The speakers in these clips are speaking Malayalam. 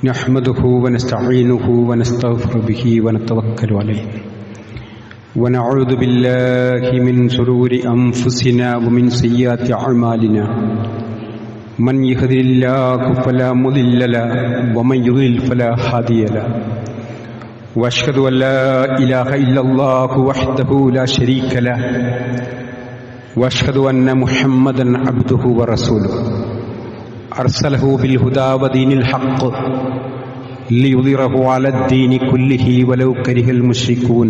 നഹ്മദുഹു വനസ്തഈനുഹു വനസ്തഗ്ഫിറു ബിഹി വനതവക്കലു അലൈഹി വനഊദു ബില്ലാഹി മിൻ ശുറൂരി അൻഫുസിനാ വമിൻ സയ്യിആതി അഅ്മാലിനാ മൻ യഹ്ദിഹില്ലാഹു ഫലാ മുദില്ല ലഹു വമൻ യുദ്ലിൽ ഫലാ ഹാദിയ ലഹു വഅശ്ഹദു അൻ ലാ ഇലാഹ ഇല്ലല്ലാഹു വഹ്ദഹു ലാ ശരീക ലഹു വഅശ്ഹദു അന്ന മുഹമ്മദൻ അബ്ദുഹു വറസൂലുഹു അർസലഹു ബിൽ ഹുദാ വദീനിൽ ഹഖ് ലിയുദ്ഹിറഹു അലദ്ദീനി കുല്ലിഹി വലൗ കരിഹൽ മുശ്രികൂൻ.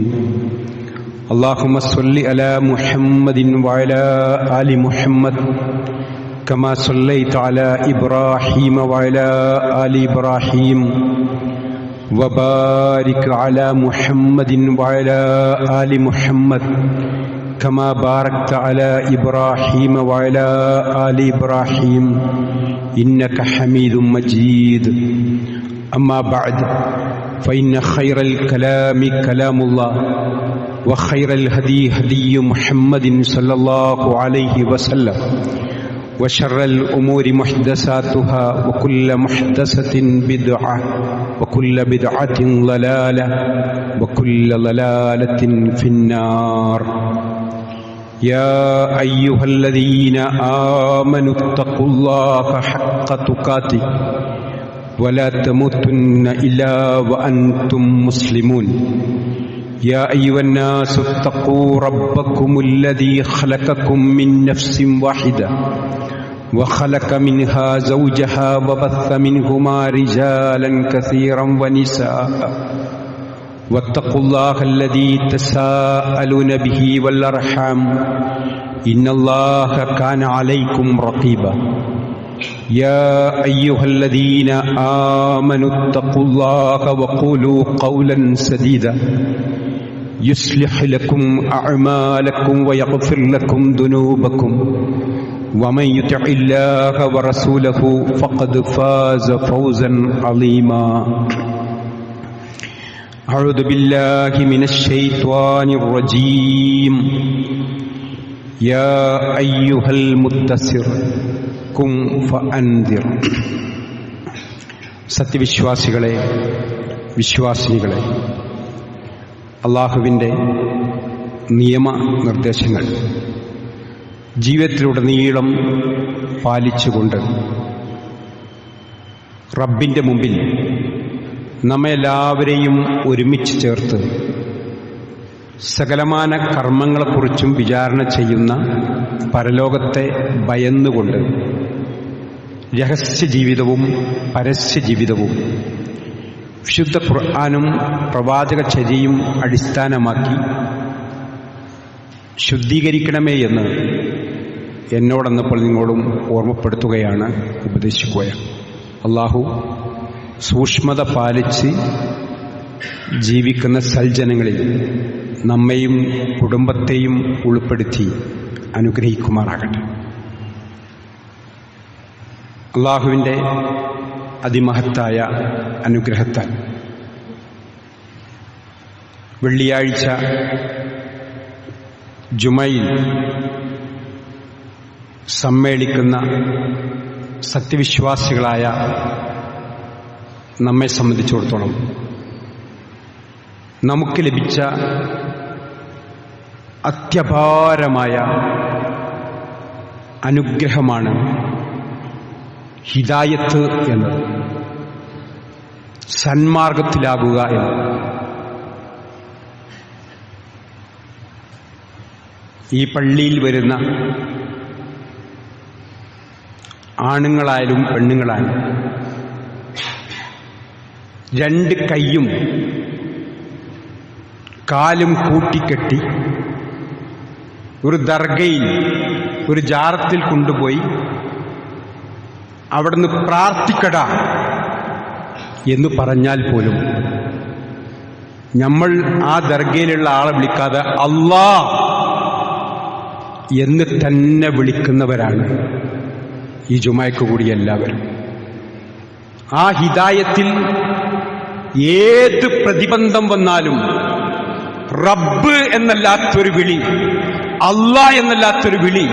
അല്ലാഹുമ്മ സ്വല്ലി അലാ മുഹമ്മദിൻ വഅലാ ആലി മുഹമ്മദ് കമാ സ്വല്ലൈത അലാ ഇബ്രാഹീമ വഅലാ ആലി ഇബ്രാഹീം വബാരിക് അലാ മുഹമ്മദിൻ വഅലാ ആലി മുഹമ്മദ് കമാ ബാരക്ത അലാ ഇബ്രാഹീമ വഅലാ ആലി ഇബ്രാഹീം ഇന്നക ഹമീദും മജീദ്. അമ്മാ ബഅദ് ഫഇന്ന ഖൈറൽ കലാമി കലാമുല്ലാഹ് വഖൈറൽ ഹദീ ഹദിയ്യു മുഹമ്മദിൻ സ്വല്ലല്ലാഹു അലൈഹി വസല്ലം വശർറൽ ഉമൂരി മുഹ്ദസാതുഹാ വകുല്ല മുഹ്ദസത്തിൻ ബിദ്അ വകുല്ല ബിദ്അത്തിൻ ളലാല വകുല്ല ളലാലത്തിൻ ഫിന്നാർ. يا أيها الذين آمنوا اتقوا الله حق تقاته ولا تموتن إلا وأنتم مسلمون. يا أيها الناس اتقوا ربكم الذي خلقكم من نفس واحدة وخلق منها زوجها وبث منهما رجالا كثيرا ونساء واتقوا الله الذي تساءلون به والأرحام إن الله كان عليكم رقيبا. يا أيها الذين آمنوا اتقوا الله وقولوا قولا سديدا يصلح لكم أعمالكم ويغفر لكم ذنوبكم ومن يطع الله ورسوله فقد فاز فوزا عظيما. أعوذ بالله من الشيطان الرجيم. يا أيها المدثر قم فأنذر. സത്യവിശ്വാസികളെ, വിശ്വാസിനികളെ, അള്ളാഹുവിൻ്റെ നിയമനിർദ്ദേശങ്ങൾ ജീവിതത്തിലുടനീളം പാലിച്ചുകൊണ്ട് റബ്ബിൻ്റെ മുമ്പിൽ നമ്മെല്ലാവരെയും ഒരുമിച്ച് ചേർത്ത് സകലമാന കർമ്മങ്ങളെക്കുറിച്ചും വിചാരണ ചെയ്യുന്ന പരലോകത്തെ ഭയന്നുകൊണ്ട് രഹസ്യ ജീവിതവും പരസ്യ ജീവിതവും വിശുദ്ധ ഖുർആനും പ്രവാചകചര്യയും അടിസ്ഥാനമാക്കി ശുദ്ധീകരിക്കണമേ എന്ന് എന്നോടെന്നപ്പോൾ നിങ്ങളോടും ഓർമ്മപ്പെടുത്തുകയാണ്, ഉപദേശിക്കുകയാണ്. അള്ളാഹു സൂക്ഷ്മത പാലിച്ച് ജീവിക്കുന്ന സൽജനങ്ങളിൽ നമ്മെയും കുടുംബത്തെയും ഉൾപ്പെടുത്തി അനുഗ്രഹിക്കുമാറാകട്ടെ. അള്ളാഹുവിൻ്റെ അതിമഹത്തായ അനുഗ്രഹത്താൽ വെള്ളിയാഴ്ച ജുമയിൽ സമ്മേളിക്കുന്ന സത്യവിശ്വാസികളായ നമ്മെ സംബന്ധിച്ചിടത്തോളം നമുക്ക് ലഭിച്ച അത്യപാരമായ അനുഗ്രഹമാണ് ഹിദായത്ത് എന്നത്, സന്മാർഗത്തിലാകുക എന്നത്. ഈ പള്ളിയിൽ വരുന്ന ആണുങ്ങളായാലും പെണ്ണുങ്ങളായാലും രണ്ട് കൈയും കാലും കൂട്ടിക്കെട്ടി ഒരു ദർഗയിൽ ഒരു ജാറത്തിൽ കൊണ്ടുപോയി അവിടുന്ന് പ്രാർത്ഥിക്കട എന്ന് പറഞ്ഞാൽ പോലും നമ്മൾ ആ ദർഗയിലുള്ള ആളെ വിളിക്കാതെ അല്ലാ എന്ന് തന്നെ വിളിക്കുന്നവരാണ് ഈ ജുമയ്ക്ക് കൂടി എല്ലാവരും. ആ ഹിദായത്തിൽ ഏത് പ്രതിബന്ധം വന്നാലും റബ്ബ് എന്നല്ലാത്തൊരു വിളി, അല്ലാ എന്നല്ലാത്തൊരു വിളി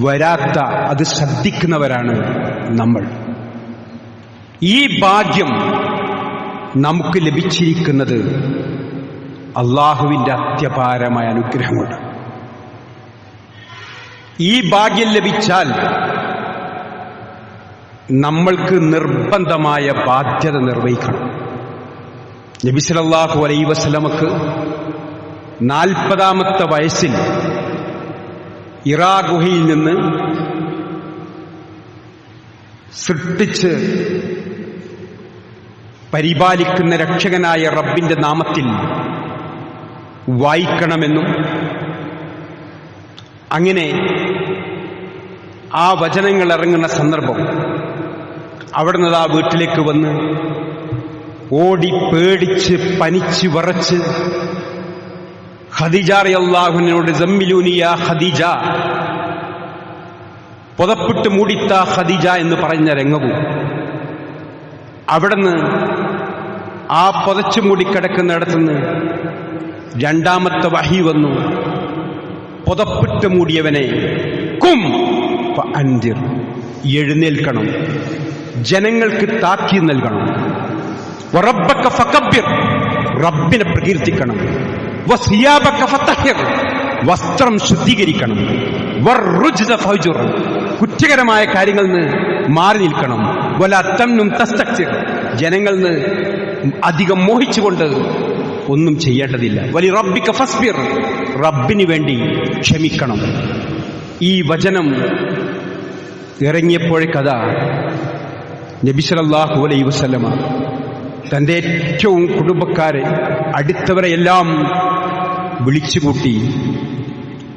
വരാത്ത, അത് ശ്രദ്ധിക്കുന്നവരാണ് നമ്മൾ. ഈ ഭാഗ്യം നമുക്ക് ലഭിച്ചിരിക്കുന്നത് അള്ളാഹുവിന്റെ അത്യപാരമായ അനുഗ്രഹമുണ്ട്. ഈ ഭാഗ്യം ലഭിച്ചാൽ നമ്മൾക്ക് നിർബന്ധമായ ബാധ്യത നിർവഹിക്കണം. നബി സല്ലല്ലാഹു അലൈഹി വസല്ലമക്ക് 40ാമത്തെ വയസ്സിൽ ഇറാ ഗുഹയിൽ നിന്ന് സൃഷ്ടിച്ച് പരിപാലിക്കുന്ന രക്ഷകനായ റബ്ബിന്റെ നാമത്തിൽ വായിക്കണമെന്നും അങ്ങനെ ആ വചനങ്ങൾ ഇറങ്ങുന്ന സന്ദർഭം അവിടുന്ന് ആ വീട്ടിലേക്ക് വന്ന് ഓടി പേടിച്ച് പനിച്ച് വിറച്ച് ഖദീജ റളിയല്ലാഹുവിനോട് സമ്മിലൂനി യാ ഖദീജ, പുതപ്പിട്ട് മൂടിത്ത ഖദീജ എന്ന് പറഞ്ഞ രംഗവും അവിടുന്ന് ആ പുതച്ചു മൂടിക്കിടക്കുന്നിടത്തുനിന്ന് രണ്ടാമത്തെ വഹി വന്നു. പുതപ്പിട്ട് മൂടിയവനെ കും ഫഅൻദിർ, എഴുന്നേൽക്കണം, ജനങ്ങൾക്ക് താക്കീത് നൽകണം. വറബ്ബക ഫകബ്ബിർ, റബ്ബിനെ പ്രകീർത്തിക്കണം. വസിയാബക ഫതഹിർ, വസ്ത്രം ശുദ്ധീകരിക്കണം. വറുജ്സ ഫഹ്ജുർ, കുറ്റകരമായ കാര്യങ്ങളിൽ നിന്ന് മാറി നിൽക്കണം. വലാ തംനും തസ്തക്സിർ, ജനങ്ങളിൽ നിന്ന് അധികം മോഹിച്ചുകൊണ്ട് ഒന്നും ചെയ്യേണ്ടതില്ല. വലി റബ്ബിക ഫസ്ബിർ, റബ്ബിന് വേണ്ടി ക്ഷമിക്കണം. ഈ വചനം ഇറങ്ങിയപ്പോഴേക്കതാ നബി സല്ലല്ലാഹു അലൈഹി വസല്ലമ തന്റെ ഏറ്റവും കുടുംബക്കാരെ, അടുത്തവരെയെല്ലാം വിളിച്ചുകൂട്ടി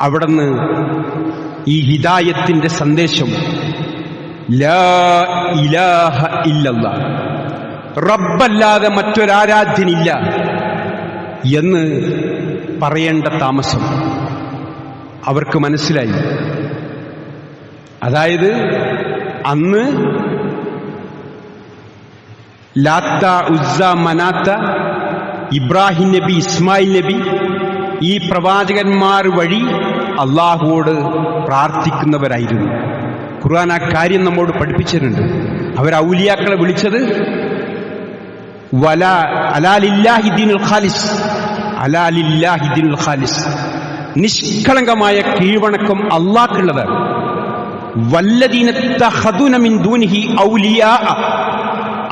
അവിടുന്ന് ഈ ഹിദായത്തിന്റെ സന്ദേശം ലാ ഇലാഹ ഇല്ലല്ലാഹ്, റബ്ബല്ലാതെ മറ്റൊരാരാധ്യനില്ല എന്ന് പറയേണ്ട താമസം അവർക്ക് മനസ്സിലായി. അതായത് അന്ന് ലാത്ത, ഉസ്സ, മനാത്ത, ഇബ്രാഹിം നബി, ഇസ്മായിൽ നബി, ഈ പ്രവാചകന്മാർ വഴി അള്ളാഹുവോട് പ്രാർത്ഥിക്കുന്നവരായിരുന്നു. ഖുർആൻ ആ കാര്യം നമ്മോട് പഠിപ്പിച്ചിട്ടുണ്ട്. അവർ ഔലിയാക്കളെ വിളിച്ചത് അലാലില്ലാഹി ദീനുൽ ഖാലിസ്, അലാലില്ലാഹി ദീനുൽ ഖാലിസ്, നിഷ്കളങ്കമായ കീഴ്വണക്കം അള്ളാഹ്ക്കുള്ളതാണ്. വല്ലദീന തഖദൂന മിൻ ദൂനിഹി ഔലിയാ,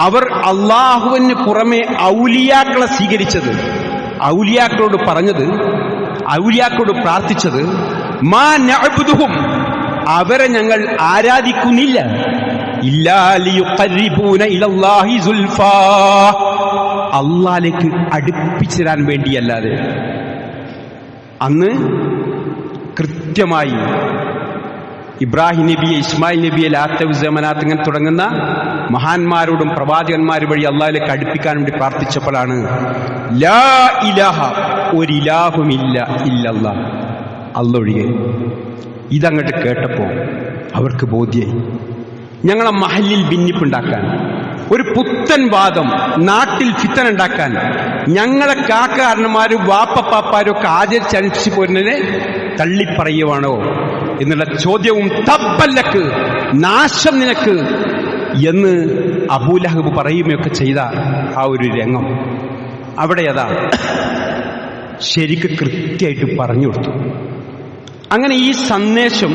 അവർ അള്ളാഹുവിന് പുറമെ ഔലിയാക്കളെ സ്വീകരിച്ചത്, ഔലിയാക്കളോട് പറഞ്ഞത്, ഔലിയാക്കളോട് പ്രാർത്ഥിച്ചത് മാ നഅ്ബുദുഹും, അവരെ ഞങ്ങൾ ആരാധിക്കുന്നില്ല, ഇല്ലാ ലിയുഖർരിബൂന ഇലല്ലാഹി സുൽഫാ, അള്ളാഹിലേക്ക് അടുപ്പിച്ചിടാൻ വേണ്ടിയല്ലാതെ. അന്ന് കൃത്യമായി ഇബ്രാഹിം നബിയെ, ഇസ്മായിൽ നബിയെ, ലാത്ത, ഉസ്സ, മനാത്ത് ഇങ്ങനെ തുടങ്ങുന്ന മഹാന്മാരോടും പ്രവാചകന്മാർ വഴി അള്ളാഹിലേക്ക് അടുപ്പിക്കാൻ വേണ്ടി പ്രാർത്ഥിച്ചപ്പോഴാണ് ലാ ഇലാഹ, ഒരിലാഹുമില്ല ഇല്ലല്ലാഹ്, അള്ളൊഴികെ. ഇതങ്ങോട്ട് കേട്ടപ്പോ അവർക്ക് ബോധ്യായി, ഞങ്ങളെ മഹല്ലിൽ ഭിന്നിപ്പുണ്ടാക്കാൻ, ഒരു പുത്തൻ വാദം നാട്ടിൽ ഫിത്തന ഉണ്ടാക്കാൻ, ഞങ്ങളെ കാക്കാരന്മാരും വാപ്പപ്പാപ്പാരും ഒക്കെ ആചരിച്ചനുസരിച്ച് പോരുന്നതിനെ തള്ളിപ്പറയുവാണോ എന്നുള്ള ചോദ്യവും തബ്ബല്ലക്ക്, നാശം നിനക്ക് എന്ന് അബൂലഹബ് പറയുകയൊക്കെ ചെയ്ത ആ ഒരു രംഗം അവിടെ അതാ ശരിക്ക് കൃത്യമായിട്ട് പറഞ്ഞു കൊടുത്തു. അങ്ങനെ ഈ സന്ദേശം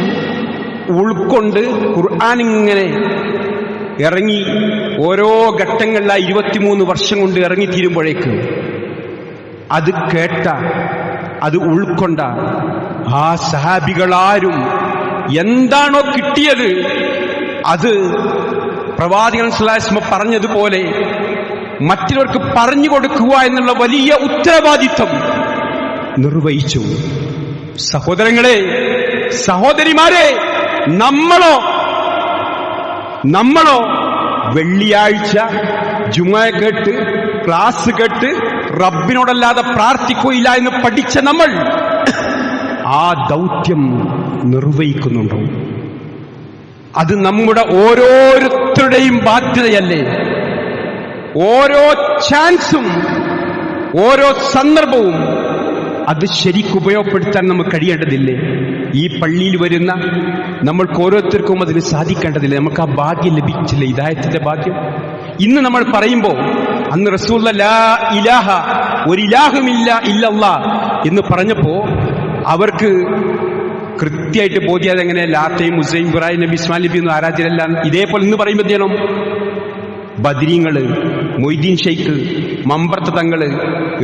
ഉൾക്കൊണ്ട് ഖുർആൻ ഇങ്ങനെ ഇറങ്ങി ഓരോ ഘട്ടങ്ങളിലായി 23 വർഷം കൊണ്ട് ഇറങ്ങിത്തീരുമ്പോഴേക്ക് അത് കേട്ട, അത് ഉൾക്കൊണ്ട ആ സഹാബികളാരും എന്താണോ കിട്ടിയത് അത് പ്രവാചകൻ സ്വല്ലല്ലാഹു അലൈഹി വസല്ലം പറഞ്ഞതുപോലെ മറ്റുള്ളവർക്ക് പറഞ്ഞു കൊടുക്കുക എന്നുള്ള വലിയ ഉത്തരവാദിത്വം നിർവഹിച്ചു. സഹോദരങ്ങളെ, സഹോദരിമാരെ, നമ്മളോ വെള്ളിയാഴ്ച ജുമുഅ കേട്ട്, ക്ലാസ് കേട്ട് റബ്ബിനോടല്ലാതെ പ്രാർത്ഥിക്കുകയില്ല എന്ന് പഠിച്ച നമ്മൾ ആ ദൗത്യം നിർവഹിക്കുന്നുണ്ടോ? അത് നമ്മുടെ ഓരോരുത്തരുടെയും ബാധ്യതയല്ലേ? ഓരോ ചാൻസും ഓരോ സന്ദർഭവും അത് ശരിക്കും ഉപയോഗപ്പെടുത്താൻ നമുക്ക് കഴിയേണ്ടതില്ലേ? ഈ പള്ളിയിൽ വരുന്ന നമ്മൾക്ക് ഓരോരുത്തർക്കും അതിന് സാധിക്കേണ്ടതില്ലേ? നമുക്ക് ആ ഭാഗ്യം ലഭിച്ചില്ലേ, ഹിദായത്തിന്റെ ഭാഗ്യം? ഇന്ന് നമ്മൾ പറയുമ്പോൾ അന്ന് റസൂലുള്ളാഹി ലാ ഇലാഹ, ഒരു ഇലാഹുമില്ല ഇല്ലല്ലാഹ് എന്ന് പറഞ്ഞപ്പോ അവർക്ക് കൃത്യമായിട്ട് ബോധ്യാതെ എങ്ങനെ ലാത്തയും മുസൈം ഇബ്രാഹിം നബി ഇസ്മായിൽ നബി ഒന്നും ആരാധ്യരല്ല. ഇതേപോലെ ഇന്ന് പറയുമ്പോൾ ചെയ്യണം, ബദരീങ്ങള്, മൊയ്തീൻ ഷെയ്ഖ്, മമ്പർത്ത തങ്ങള്,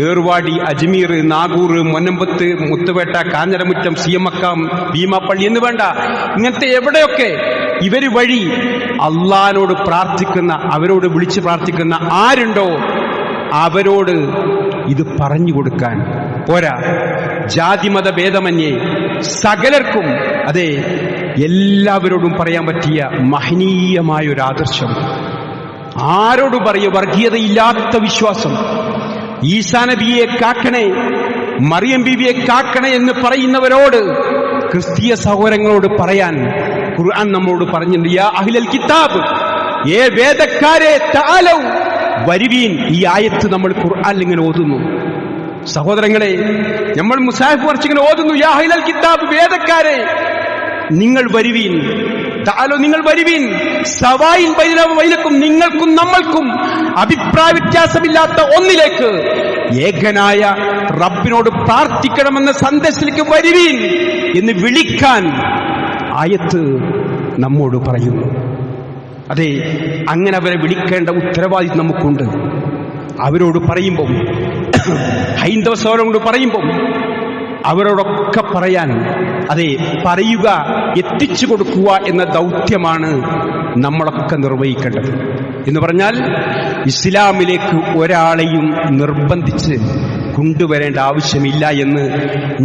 ഏർവാടി, അജ്മീർ, നാഗൂർ, മൊന്നമ്പത്ത്, മുത്തുപേട്ട, കാഞ്ഞിരമുറ്റം, സിയമക്കം, ഭീമാപ്പള്ളി എന്ന് വേണ്ട, ഇങ്ങനത്തെ എവിടെയൊക്കെ ഇവര് വഴി അള്ളാഹിനോട് പ്രാർത്ഥിക്കുന്ന, അവരോട് വിളിച്ച് പ്രാർത്ഥിക്കുന്ന ആരുണ്ടോ അവരോട് ഇത് പറഞ്ഞു കൊടുക്കാൻ പോരാ, ജാതിമത ഭേദമന്യേ സകലർക്കും, അതെ എല്ലാവരോടും പറയാൻ പറ്റിയ മഹനീയമായൊരു ആദർശം. ആരോടും പറയുക, വർഗീയതയില്ലാത്ത വിശ്വാസം. ഈസാ നബിയെ കാക്കണേ, മറിയം ബീവിയെ കാക്കണേ എന്ന് പറയുന്നവരോട്, ക്രിസ്തീയ സഹോദരങ്ങളോട് പറയാൻ ഖുർആൻ നമ്മോട് പറഞ്ഞിട്ടുണ്ട്, യാ അഹ്ലൽ കിതാബ്, ഏ വേദക്കാരെ തആലൗ, വരുവീൻ. ഈ ആയത്ത് നമ്മൾ ഖുർആനിൽ ഇങ്ങനെ ഓതുന്നു. സഹോദരങ്ങളെ, നമ്മൾ മുസാഹിഫ് വർഷിങ്ങനെ ഓതുന്നു, യാ അഹ്ലൽ കിതാബ്, വേദക്കാരെ നിങ്ങൾ വരുവീൻ, തആലൗ നിങ്ങൾ വരുവീൻ, സവായിൻ ബൈനനാ വബൈനക്കും, നിങ്ങൾക്കും നമ്മൾക്കും അഭിപ്രായ വ്യത്യാസമില്ലാത്ത ഒന്നിലേക്ക്, ഏകനായ റബ്ബിനോട് പ്രാർത്ഥിക്കണമെന്ന സന്ദേശത്തിലേക്ക് വരുവീൻ എന്ന് വിളിക്കാൻ ആയത്ത് നമ്മോട് പറയുന്നു. അതെ, അങ്ങനെ അവരെ വിളിക്കേണ്ട ഉത്തരവാദിത്വം നമുക്കുണ്ട്. അവരോട് പറയുമ്പം, ഹൈന്ദവ സഹോദരങ്ങളോട് പറയുമ്പം അവരോടൊക്കെ പറയാൻ, അതെ പറയുക, എത്തിച്ചു കൊടുക്കുക എന്ന ദൗത്യമാണ് നമ്മളൊക്കെ നിർവഹിക്കേണ്ടത്. എന്ന് പറഞ്ഞാൽ ഇസ്ലാമിലേക്ക് ഒരാളെയും നിർബന്ധിച്ച് കൊണ്ടുവരേണ്ട ആവശ്യമില്ല എന്ന്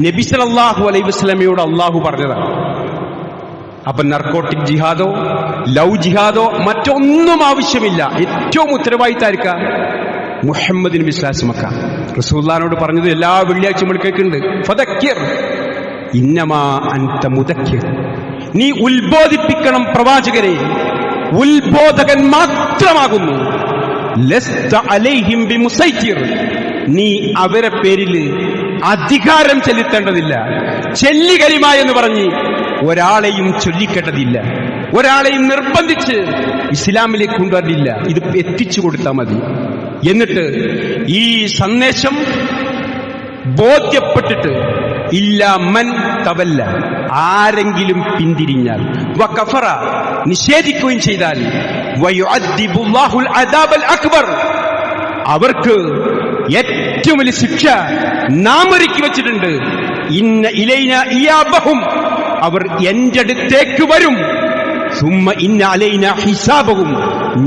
നബി സല്ലല്ലാഹു അലൈഹി വസല്ലമയോട് അള്ളാഹു പറഞ്ഞതാണ്. അപ്പൊ നർക്കോട്ടിക് ജിഹാദോ ലവ് ജിഹാദോ മറ്റൊന്നും ആവശ്യമില്ല. ഏറ്റവും ഉത്തരവാദിത്തമായിരിക്ക മുഹമ്മദ് നബി സ്വല്ലല്ലാഹു അലൈഹി വസല്ലം റസൂലുള്ളാഹിനോട് പറഞ്ഞത് എല്ലാ വെള്ളിയാഴ്ച നമ്മൾ കേൾക്കുന്നുണ്ട്, ഫദക്കിർ ഇന്നമാ അൻത മുദക്കിർ, നീ ഉത്ബോധിപ്പിക്കണം പ്രവാചകരെ, ഉത്ബോധകൻ മാത്രമാകുന്നു. ലസ്ത അലൈഹിം ബിമുസൈത്തിർ, നീ അവരെ പേരിൽ അധികാരം ചെലുത്തേണ്ടതില്ല. ചെല്ലികലിമ എന്ന് പറഞ്ഞ് ഒരാളെയും ചൊല്ലിക്കേണ്ടതില്ല, ഒരാളെയും നിർബന്ധിച്ച് ഇസ്ലാമിലേക്ക് കൊണ്ടുവരില്ല. ഇത് എത്തിച്ചു കൊടുത്താൽ മതി. എന്നിട്ട് ഈ സന്ദേശം ബോധ്യപ്പെട്ടിട്ട് ഇല്ല മൻ തവല്ല, ആരെങ്കിലും പിന്തിരിഞ്ഞാൽ, വകഫറ നിഷേധിക്കുകയും ചെയ്താൽ, വയുഅദ്ദിബുല്ലാഹുൽ അദാബൽ അക്ബർ, അവർക്ക് ഏറ്റവും വലിയ ശിക്ഷ നാം ഒരുക്കി വെച്ചിട്ടുണ്ട്. ഇന്ന ഇലൈന ഇയാബഹും, അവർ എന്റെ അടുത്തേക്ക് വരും. സുമ്മ ഇന്ന അലൈന ഹിസാബഹും,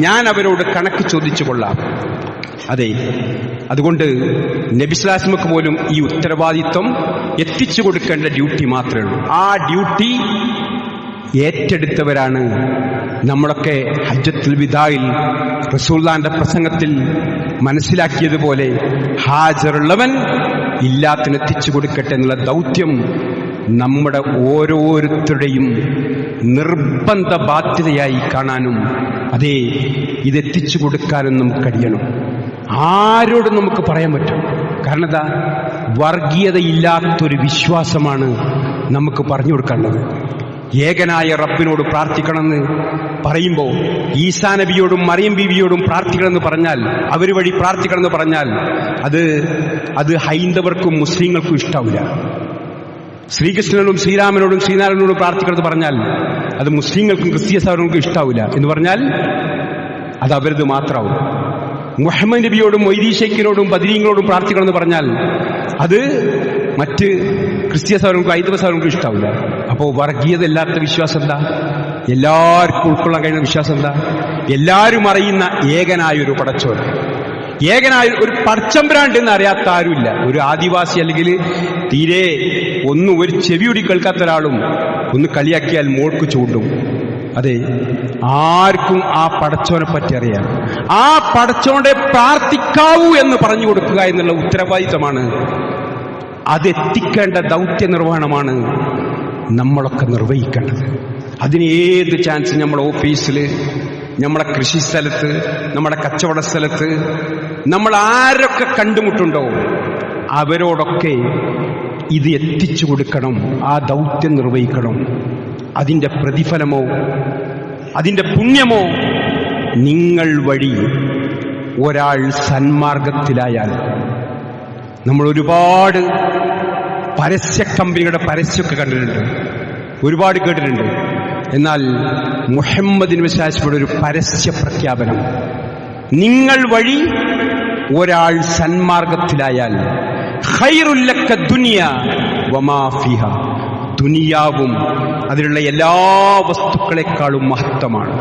ഞാൻ അവരോട് കണക്ക് ചോദിച്ചു കൊള്ളാം. അതെ, അതുകൊണ്ട് നബി സ്വല്ലല്ലാഹു അലൈഹി വസല്ലമക്ക് പോലും ഈ ഉത്തരവാദിത്വം എത്തിച്ചു കൊടുക്കേണ്ട ഡ്യൂട്ടി മാത്രമേ ഉള്ളൂ. ആ ഡ്യൂട്ടി ഏറ്റെടുത്തവരാണ് നമ്മളൊക്കെ. ഹജ്ജത്തുൽ വിദായിൽ റസൂലുള്ളാഹിന്റെ പ്രസംഗത്തിൽ മനസ്സിലാക്കിയതുപോലെ, ഹാജറുള്ളവൻ ഇല്ലാത്തിനെത്തിച്ചു കൊടുക്കട്ടെ എന്നുള്ള ദൗത്യം നമ്മുടെ ഓരോരുത്തരുടെയും നിർബന്ധ ബാധ്യതയായി കാണാനും, അതേ ഇതെത്തിച്ചു കൊടുക്കാനും നമുക്ക് കഴിയണം. ആരോടും നമുക്ക് പറയാൻ പറ്റും. കാരണം എന്താ, വർഗീയതയില്ലാത്തൊരു വിശ്വാസമാണ് നമുക്ക് പറഞ്ഞു കൊടുക്കേണ്ടത്. ഏകനായ റബ്ബിനോട് പ്രാർത്ഥിക്കണമെന്ന് പറയുമ്പോൾ, ഈസാ നബിയോടും മറിയം ബീവിയോടും പ്രാർത്ഥിക്കണമെന്ന് പറഞ്ഞാൽ, അവർ വഴി പ്രാർത്ഥിക്കണമെന്ന് പറഞ്ഞാൽ അത് ഹൈന്ദവർക്കും മുസ്ലിങ്ങൾക്കും ഇഷ്ടാവില്ല. ശ്രീകൃഷ്ണനോടും ശ്രീരാമനോടും ശ്രീനാരായണനോടും പ്രാർത്ഥിക്കണമെന്ന് പറഞ്ഞാൽ അത് മുസ്ലിങ്ങൾക്കും ക്രിസ്തീയ സഹോദരങ്ങൾക്കും ഇഷ്ടാവില്ല. എന്ന് പറഞ്ഞാൽ അത് അവരത് മാത്രമാവും. മുഹമ്മദ് നബിയോടും മൊയ്തീൻ ഷെയ്ഖിനോടും ബദരീങ്ങളോടും പ്രാർത്ഥിക്കണമെന്ന് പറഞ്ഞാൽ അത് മറ്റ് ക്രിസ്തീയ സഹോദരങ്ങൾക്കും ഹൈന്ദവ സഹോദരങ്ങൾക്കും ഇഷ്ടാവില്ല. അപ്പോൾ വർഗീയത ഇല്ലാത്ത വിശ്വാസം എന്താ? എല്ലാവർക്കും ഉൾക്കൊള്ളാൻ കഴിയുന്ന വിശ്വാസം എന്താ? എല്ലാവരും അറിയുന്ന ഏകനായൊരു പടച്ചോൻ, ഏകനായ ഒരു പടച്ചമ്പരാണ്ട് എന്ന് അറിയാത്ത ആരുമില്ല. ഒരു ആദിവാസി അല്ലെങ്കിൽ തീരെ ഒരു ചെവിയുടി കേൾക്കാത്ത ഒരാളും ഒന്ന് കളിയാക്കിയാൽ മോൾക്ക് ചൂണ്ടും. അതെ, ആർക്കും ആ പടച്ചോനെ പറ്റി അറിയാം. ആ പടച്ചോനെ പ്രാർത്ഥിക്കാവൂ എന്ന് പറഞ്ഞു കൊടുക്കുക എന്നുള്ള ഉത്തരവാദിത്തമാണ്, അതെത്തിക്കേണ്ട ദൗത്യ നിർവഹണമാണ് നമ്മളൊക്കെ നിർവഹിക്കേണ്ടത്. അതിന് ഏത് ചാൻസ് നമ്മുടെ ഓഫീസിൽ, നമ്മുടെ കൃഷി സ്ഥലത്ത്, നമ്മുടെ കച്ചവട സ്ഥലത്ത് നമ്മൾ ആരൊക്കെ കണ്ടുമുട്ടുണ്ടോ അവരോടൊക്കെ ഇത് എത്തിച്ചു കൊടുക്കണം, ആ ദൗത്യം നിർവഹിക്കണം. അതിൻ്റെ പ്രതിഫലമോ അതിൻ്റെ പുണ്യമോ നിങ്ങൾ വഴി ഒരാൾ സന്മാർഗത്തിലായാൽ. നമ്മൾ ഒരുപാട് പരസ്യ കമ്പനികളുടെ പരസ്യമൊക്കെ കണ്ടിട്ടുണ്ട്, ഒരുപാട് കേട്ടിട്ടുണ്ട്. എന്നാൽ മുഹമ്മദിന് വിശ്വാസപ്പെട്ട ഒരു പരസ്യ പ്രഖ്യാപനം, നിങ്ങൾ വഴി ഒരാൾ സന്മാർഗത്തിലായാൽ ഖൈറുൽ ലക ദുനിയ വമാ ഫിഹ, ദുനിയാവും അതിലുള്ള എല്ലാ വസ്തുക്കളെക്കാളും മഹത്തമാണ്.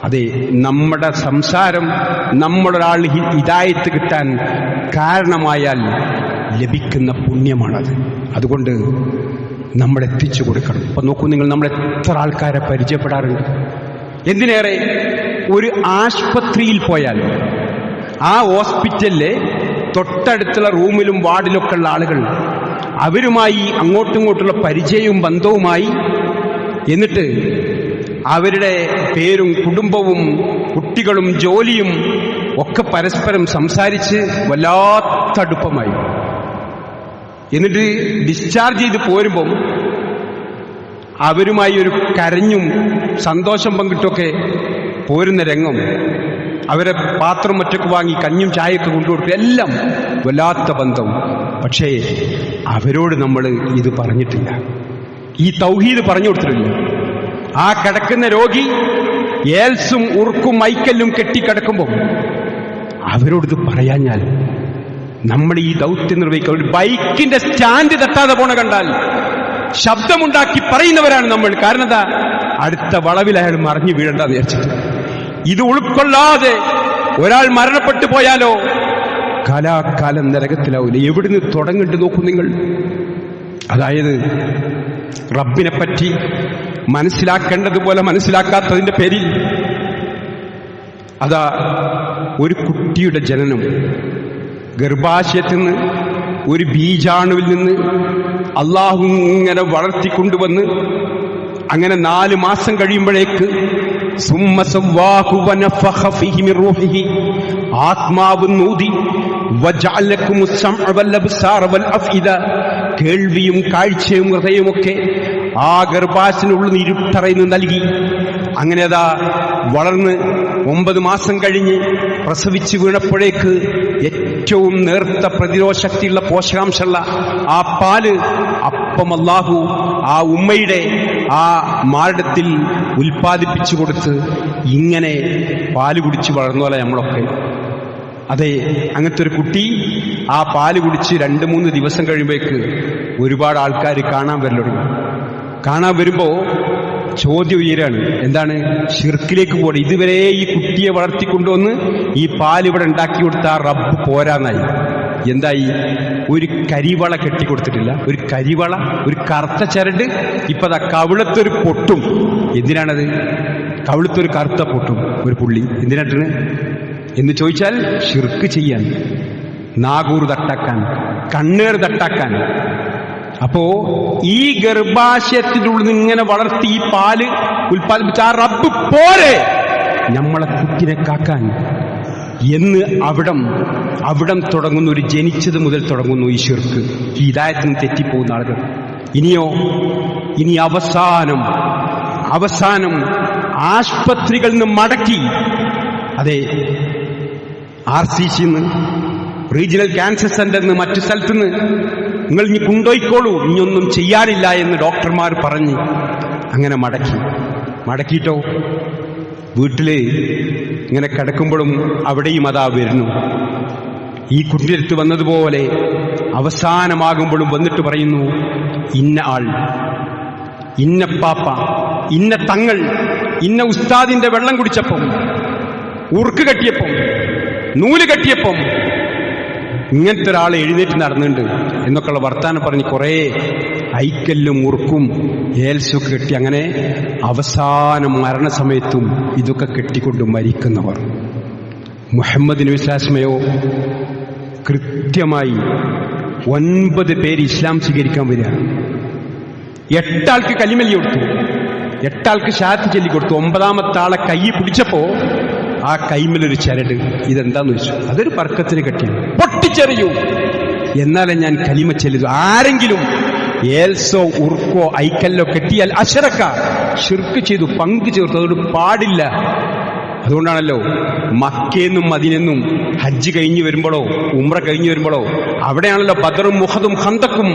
അതെ, നമ്മുടെ സംസാരം നമ്മളൊരാൾ ഹിദായത്ത് കിട്ടാൻ കാരണമായാൽ ലഭിക്കുന്ന പുണ്യമാണത്. അതുകൊണ്ട് നമ്മൾ എത്തിച്ചു കൊടുക്കണം. അപ്പൊ നോക്കൂ നിങ്ങൾ, നമ്മൾ എത്ര ആൾക്കാരെ പരിചയപ്പെടാറുണ്ട്. എന്തിനേറെ ഒരു ആശുപത്രിയിൽ പോയാൽ ആ ഹോസ്പിറ്റലിലെ തൊട്ടടുത്തുള്ള റൂമിലും വാർഡിലൊക്കെ ഉള്ള ആളുകൾ, അവരുമായി അങ്ങോട്ടും ഇങ്ങോട്ടുള്ള പരിചയവും ബന്ധവുമായി, എന്നിട്ട് അവരുടെ പേരും കുടുംബവും കുട്ടികളും ജോലിയും ഒക്കെ പരസ്പരം സംസാരിച്ച് വല്ലാത്ത അടുപ്പമായി. എന്നിട്ട് ഡിസ്ചാർജ് ചെയ്ത് പോരുമ്പം അവരുമായി ഒരു കരഞ്ഞും സന്തോഷം പങ്കിട്ടൊക്കെ പോരുന്ന രംഗം, അവരെ പാത്രം മറ്റൊക്കെ വാങ്ങി കഞ്ഞും ചായയൊക്കെ കൊണ്ടുകൊടുക്കുക, എല്ലാം വല്ലാത്ത ബന്ധം. പക്ഷേ അവരോട് നമ്മൾ ഇത് പറഞ്ഞിട്ടില്ല, ഈ തൗഹീദ് പറഞ്ഞു കൊടുത്തിട്ടില്ല. ആ കിടക്കുന്ന രോഗി ഏൽസും ഉറുക്കും മൈക്കല്ലും കെട്ടിക്കിടക്കുമ്പോൾ അവരോടിത് പറയാഞ്ഞാൽ നമ്മൾ ഈ ദൗത്യം നിർവഹിക്കുക. ഒരു ബൈക്കിന്റെ സ്റ്റാൻഡ് തട്ടാതെ പോണ കണ്ടാൽ ശബ്ദമുണ്ടാക്കി പറയുന്നവരാണ് നമ്മൾ. കാരണം എന്താ, അടുത്ത വളവിൽ അയാൾ മറിഞ്ഞു വീഴണ്ടെന്ന് വിചാരിച്ചിട്ട്. ഇത് ഉൾക്കൊള്ളാതെ ഒരാൾ മരണപ്പെട്ടു പോയാലോ കാലാകാലം നരകത്തിലാവൂല. എവിടുന്ന് തുടങ്ങിട്ട് നോക്കൂ നിങ്ങൾ. അതായത് റബ്ബിനെ പറ്റി മനസ്സിലാക്കേണ്ടതുപോലെ മനസ്സിലാക്കാത്തതിന്റെ പേരിൽ അതാ ഒരു കുട്ടിയുടെ ജനനം, ഗർഭാശയത്തിൽ നിന്ന് ഒരു ബീജാണുവിൽ നിന്ന് അള്ളാഹു ഇങ്ങനെ വളർത്തിക്കൊണ്ടുവന്ന് അങ്ങനെ 4 മാസം കഴിയുമ്പോഴേക്ക് ആത്മാവ് നൂതി കേൾവിയും കാഴ്ചയും ഹൃദയവുമൊക്കെ ആ ഗർഭാശയത്തിനുള്ളിൽ നിന്ന് ഇരുട്ടറയിൽ നൽകി. അങ്ങനെ അതാ വളർന്ന് 9 മാസം കഴിഞ്ഞ് പ്രസവിച്ചു വീണപ്പോഴേക്ക് ഏറ്റവും നേർത്ത പ്രതിരോധ ശക്തിയുള്ള പോഷകാംശമുള്ള ആ പാല് അപ്പം അല്ലാഹു ആ ഉമ്മയുടെ ആ മാറിടത്തിൽ ഉൽപ്പാദിപ്പിച്ചു കൊടുത്ത് ഇങ്ങനെ പാല് കുടിച്ച് വളർന്നോല നമ്മളൊക്കെ. അതെ, അങ്ങനത്തെ ഒരു കുട്ടി ആ പാല് കുടിച്ച് 2-3 ദിവസം കഴിയുമ്പോഴേക്ക് ഒരുപാട് ആൾക്കാർ കാണാൻ വരൽ തുടങ്ങി. കാണാൻ വരുമ്പോ ചോദ്യം ഉയരാണ്, എന്താണ്? ഷിർക്കിലേക്ക് പോകണം. ഇതുവരെ ഈ കുട്ടിയെ വളർത്തിക്കൊണ്ടുവന്ന് ഈ പാൽ ഇവിടെ ഉണ്ടാക്കി കൊടുത്ത ആ റബ്ബ് പോരാന്നായി. എന്തായി? ഒരു കരിവള കെട്ടിക്കൊടുത്തിട്ടില്ല, ഒരു കരിവള, ഒരു കറുത്ത ചരട്. ഇപ്പതാ കവിളത്തൊരു പൊട്ടും. എന്തിനാണത്? കവിളത്തൊരു കറുത്ത പൊട്ടും, ഒരു പുള്ളി. എന്തിനാണ് എന്ന് ചോദിച്ചാൽ ഷിർക്ക് ചെയ്യാൻ, നാഗൂർ തട്ടാക്കാൻ, കണ്ണേർ തട്ടാക്കാൻ. അപ്പോ ഈ ഗർഭാശയത്തിൻ്റെ ഉള്ളിൽ നിന്ന് ഇങ്ങനെ വളർത്തി ഈ പാല് ഉൽപ്പാദിപ്പിച്ച ആ റബ്ബ് പോരെ നമ്മളെ കുട്ടിനെ കാക്കാൻ എന്ന് അവിടം തുടങ്ങുന്നു. ഒരു ജനിച്ചത് മുതൽ തുടങ്ങുന്നു ഈ ശിർക്ക്. ഈ ഹിദായത്തിന് തെറ്റിപ്പോകുന്ന ആളുകൾ. ഇനി അവസാനം ആശുപത്രികളിൽ നിന്ന് മടക്കി, അതെ, RCC റീജിയണൽ ക്യാൻസർ സെന്ററിൽ നിന്ന് മറ്റു സ്ഥലത്തുനിന്ന് നിങ്ങൾ ഇനി കൊണ്ടുപോയിക്കോളൂ, ഇനിയൊന്നും ചെയ്യാനില്ല എന്ന് ഡോക്ടർമാർ പറഞ്ഞ് അങ്ങനെ മടക്കിയിട്ടോ വീട്ടില് ഇങ്ങനെ കിടക്കുമ്പോഴും അവിടെയും അതാ വരുന്നു. ഈ കുട്ടിയുടെ അടുത്ത് വന്നതുപോലെ അവസാനമാകുമ്പോഴും വന്നിട്ട് പറയുന്നു, ഇന്ന ആൾ, ഇന്ന പാപ്പ, ഇന്ന തങ്ങൾ, ഇന്ന ഉസ്താദിന്റെ വെള്ളം കുടിച്ചപ്പം, ഉറുക്ക് കെട്ടിയപ്പം, നൂല് കെട്ടിയപ്പം ഇങ്ങനത്തെ ഒരാളെ എഴുന്നേറ്റ് നടന്നുണ്ട് എന്നൊക്കെയുള്ള വർത്താനം പറഞ്ഞ് കുറേ ഐക്കല്ലും ഉറുക്കും ഏൽസും കെട്ടി അങ്ങനെ അവസാനം മരണസമയത്തും ഇതൊക്കെ കെട്ടിക്കൊണ്ട് മരിക്കുന്നവർ. മുഹമ്മദിന് വിശ്വാസമയോ കൃത്യമായി 9 പേര് ഇസ്ലാം സ്വീകരിക്കാൻ വരിക. 8 ആൾക്ക് കലിമല്ലി കൊടുത്തു, 8 ആൾക്ക് ഷഹാദത്ത് ചൊല്ലിക്കൊടുത്തു. 9ാമത്തെ ആളെ കൈ പിടിച്ചപ്പോ ആ കൈമലൊരു ചരട്. ഇതെന്താന്ന് വെച്ചു, അതൊരു ബർക്കത്തിന് കെട്ടി പൊട്ടിച്ചെറിയൂ എന്നാലേ ഞാൻ കലിമ ചൊല്ലു. ആരെങ്കിലും ഏൽസോ ഉറുക്കോ ഐക്കല്ലോ കെട്ടിയാൽ അശറക്ക, ശിർക്ക് ചെയ്തു, പങ്കു ചേർത്തു. അതുകൊണ്ട് പാടില്ല. അതുകൊണ്ടാണല്ലോ മക്കയെന്നും മദീനെന്നും ഹജ്ജ് കഴിഞ്ഞു വരുമ്പോഴോ ഉംറ കഴിഞ്ഞു വരുമ്പോഴോ അവിടെയാണല്ലോ ബദറും മുഹദും ഖന്തക്കും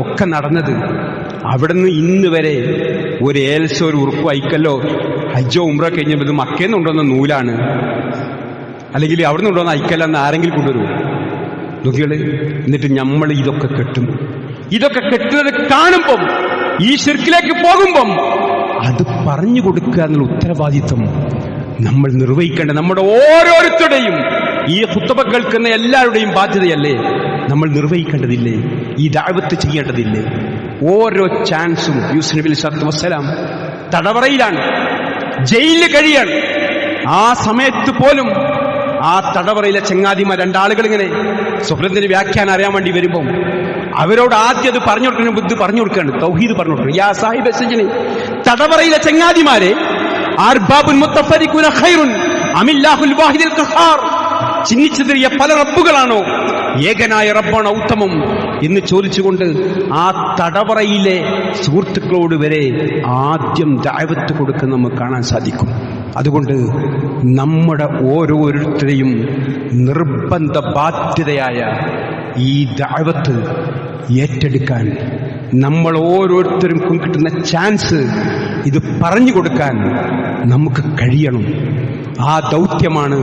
ഒക്കെ നടന്നത്. അവിടുന്ന് ഇന്ന് വരെ ഒരു ഏൽസോ ഒരു ഉറുക്കോ ഐക്കല്ലോ ഹജ്ജോ ഉംറ കഴിഞ്ഞപ്പോൾ ഇത് മക്കയെന്ന് കൊണ്ടുവന്ന നൂലാണ്, അല്ലെങ്കിൽ അവിടെ നിന്ന് കൊണ്ടുവന്ന ഐക്കല്ലെന്ന് ആരെങ്കിലും കൊണ്ടുവരൂ നോക്കികള്. എന്നിട്ട് നമ്മൾ ഇതൊക്കെ കെട്ടും. ഇതൊക്കെ കെട്ടുന്നത് കാണുമ്പം, ഈ ശിർക്കിലേക്ക് പോകുമ്പം അത് പറഞ്ഞു കൊടുക്കുക എന്നുള്ള ഉത്തരവാദിത്വം നമ്മൾ നിർവഹിക്കേണ്ട നമ്മുടെ ഓരോരുത്തരുടെയും, ഈ ഖുത്ബ കേൾക്കുന്ന എല്ലാവരുടെയും ബാധ്യതയല്ലേ? നമ്മൾ നിർവഹിക്കേണ്ടതില്ലേ? ഈ ദഅവത്ത് ചെയ്യേണ്ടതില്ലേ? ഓരോ ചാൻസും യൂസുഫ് നബി അലൈഹി വസ്സലാം തടവറയിലാണ്, ജയിലിൽ കഴിയാണ്. ആ സമയത്ത് പോലും ആ തടവറയിലെ ചങ്ങാതിമാർ രണ്ടാളുകൾ ഇങ്ങനെ സ്വപ്നത്തിന്റെ വ്യാഖ്യാനം അറിയാൻ വേണ്ടി വരുമ്പം അവരോട് ആദ്യം അത് പറഞ്ഞു കൊടുക്കുന്ന ബുദ്ധി പറഞ്ഞു കൊടുക്കുകയാണ്, തൗഹീദ് പറഞ്ഞു കൊടുക്കണം. യാ സാഹിബ് സജ്നി, തടവറയിലെ ചങ്ങാതിമാരെ, അർബാബുൻ മുത്തഫരിഖൂന ഖൈറുൻ അമില്ലാഹുൽ വാഹിദുൽ ഖഹാർ, ചിന്നിച്ചിതറിയ പല റബ്ബുകളാണോ, ഏകനായ റബ്ബാണോ ഉത്തമം എന്ന് ചോദിച്ചുകൊണ്ട് ആ തടവറയിലെ സുഹൃത്തുക്കളോട് വരെ ആദ്യം ദഅവത്ത് കൊടുക്കുന്ന നമുക്ക് കാണാൻ സാധിക്കും. അതുകൊണ്ട് നമ്മുടെ ഓരോരുത്തരെയും നിർബന്ധ ബാധ്യതയായ ഈ ദഅവത്ത് ഏറ്റെടുക്കാൻ, നമ്മൾ ഓരോരുത്തരും കിട്ടുന്ന ചാൻസ് ഇത് പറഞ്ഞു കൊടുക്കാൻ നമുക്ക് കഴിയണം. ആ ദൗത്യമാണ്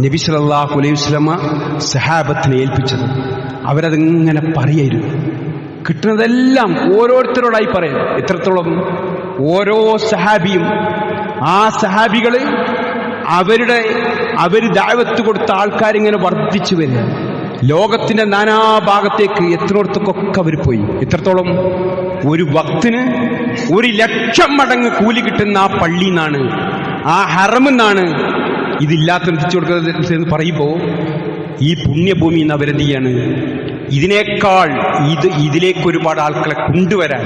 നബി സല്ലല്ലാഹു അലൈഹി വസല്ലമ സഹാബത്തിനെ ഏൽപ്പിച്ചത്. അവരതിങ്ങനെ പറയായിരുന്നു, കിട്ടുന്നതെല്ലാം ഓരോരുത്തരോടായി പറയാം. എത്രത്തോളം ഓരോ സഹാബിയും, ആ സഹാബികള് അവര് ദഅവത്ത് കൊടുത്ത ആൾക്കാരിങ്ങനെ വർദ്ധിച്ചു വരിക. ലോകത്തിന്റെ നാനാഭാഗത്തേക്ക് എത്രത്തോടത്തൊക്കെ അവർ പോയി. എത്രത്തോളം? ഒരു വക്തിന് 1,00,000 മടങ്ങ് കൂലി കിട്ടുന്ന ആ പള്ളിയിൽ നിന്നാണ്, ആ ഹറമെന്നാണ് ഇതില്ലാത്ത എത്തിച്ചു കൊടുക്കുന്നത് എന്ന് പറയുമ്പോൾ ഈ പുണ്യഭൂമി എന്ന അവരെന്ത് ചെയ്യാണ്? ഇതിനേക്കാൾ ഇതിലേക്ക് ഒരുപാട് ആൾക്കാരെ കൊണ്ടുവരാൻ,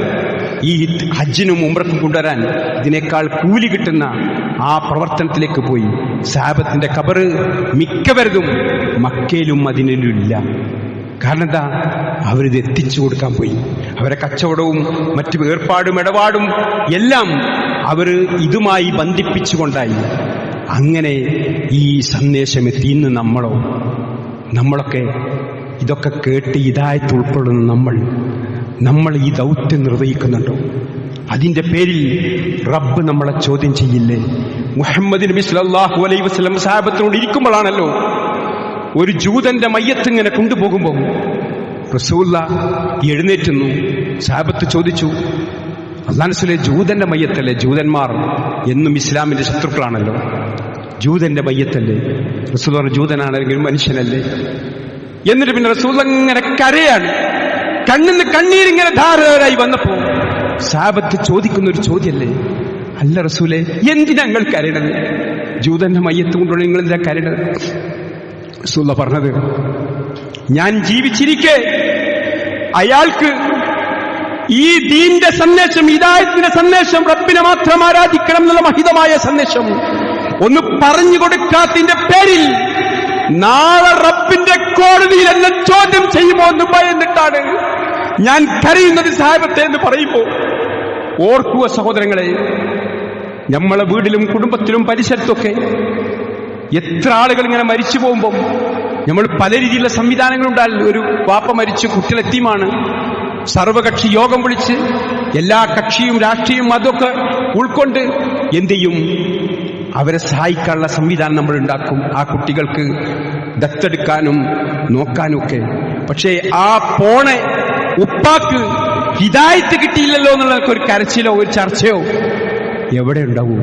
ഈ ഹജ്ജിനും ഉംറക്കും കൊണ്ടുവരാൻ ഇതിനേക്കാൾ കൂലി കിട്ടുന്ന ആ പ്രവർത്തനത്തിലേക്ക് പോയി. സഹാബത്തിന്റെ ഖബറ് മിക്കവരതും മക്കയിലും മദീനയിലും ഇല്ല. കാരണം എന്താ? അവരിത് എത്തിച്ചു കൊടുക്കാൻ പോയി. അവരെ കച്ചവടവും മറ്റു ഏർപ്പാടും ഇടപാടും എല്ലാം അവർ ഇതുമായി ബന്ധിപ്പിച്ചുകൊണ്ടായി. അങ്ങനെ ഈ സന്ദേശം എത്തി. ഇന്ന് നമ്മളൊക്കെ ഇതൊക്കെ കേട്ട് ഹിദായത്ത് ഉൾക്കൊള്ളുന്ന നമ്മൾ ഈ ദൗത്യം നിർവഹിക്കുന്നുണ്ടോ? അതിന്റെ പേരിൽ റബ്ബ് നമ്മളെ ചോദ്യം ചെയ്യില്ലേ? മുഹമ്മദ് നബി സല്ലല്ലാഹു അലൈഹി വസല്ലം സഹാബത്തിനോട് ഇരിക്കുമ്പോഴാണല്ലോ ഒരു ജൂതന്റെ മയ്യത്ത് ഇങ്ങനെ കൊണ്ടുപോകുമ്പോൾ റസൂലുള്ളാഹി എഴുന്നേറ്റുന്നു. സഹാബത്ത് ചോദിച്ചു, അല്ലാഹു റസൂലേ, ജൂതന്റെ മയ്യത്തല്ലേ? ജൂതന്മാർ എന്നും ഇസ്ലാമിന്റെ ശത്രുക്കളാണല്ലോ, ജൂതന്റെ മയ്യത്തല്ലേ? റസൂൽ പറഞ്ഞു, ജൂതനാണെങ്കിലും മനുഷ്യനല്ലേ? എന്നിട്ട് പിന്നെ റസൂൽ ഇങ്ങനെ കരയാണ്. കണ്ണിന്ന് കണ്ണീരിങ്ങനെ ധാരാളമായി വന്നപ്പോ സഹാബത്ത് ചോദിക്കുന്ന ഒരു ചോദ്യല്ലേ, അല്ല റസൂലേ, എന്തിനാ നിങ്ങൾ കരയണത്? ജൂതന്റെ മയ്യത്ത് കൊണ്ടുള്ള നിങ്ങൾ എന്തിനാ കരയണത്? റസൂൽ പറഞ്ഞത്, ഞാൻ ജീവിച്ചിരിക്കെ അയാൾക്ക് ഈ ദീന്റെ സന്ദേശം, ഹിദായത്തിന്റെ സന്ദേശം, റബ്ബിനെ മാത്രം ആരാധിക്കണം എന്നുള്ള മഹിതമായ സന്ദേശം ഒന്ന് പറഞ്ഞു കൊടുക്കാത്തതിന്റെ പേരിൽ നാളെ റബ്ബിന്റെ കോടതിയിൽ എന്നെ ചോദ്യം ചെയ്യുമോ എന്ന് ഭയന്നിട്ടാണ് ഞാൻ കരയുന്നത് സഹാബത്തെ എന്ന് പറയുമ്പോ ഓർക്കുക സഹോദരങ്ങളെ, നമ്മളെ വീട്ടിലും കുടുംബത്തിലും പരിസരത്തൊക്കെ എത്ര ആളുകൾ ഇങ്ങനെ മരിച്ചു പോകുമ്പോൾ നമ്മൾ പല രീതിയിലുള്ള സംവിധാനങ്ങളുണ്ടാകും. ഒരു വാപ്പ മരിച്ചു, കുട്ടികൾ എത്തിയുമാണ്, സർവകക്ഷി യോഗം വിളിച്ച് എല്ലാ കക്ഷിയും രാഷ്ട്രീയവും അതൊക്കെ ഉൾക്കൊണ്ട് എന്ത് ചെയ്യും? അവരെ സഹായിക്കാനുള്ള സംവിധാനം നമ്മൾ ഉണ്ടാക്കും, ആ കുട്ടികൾക്ക് ദത്തെടുക്കാനും നോക്കാനും ഒക്കെ. പക്ഷേ ആ പോണ ഉപ്പാക്ക് ഹിദായത്ത് കിട്ടിയില്ലല്ലോ എന്നുള്ള ഒരു കരച്ചിലോ ഒരു ചർച്ചയോ എവിടെ ഉണ്ടാവും?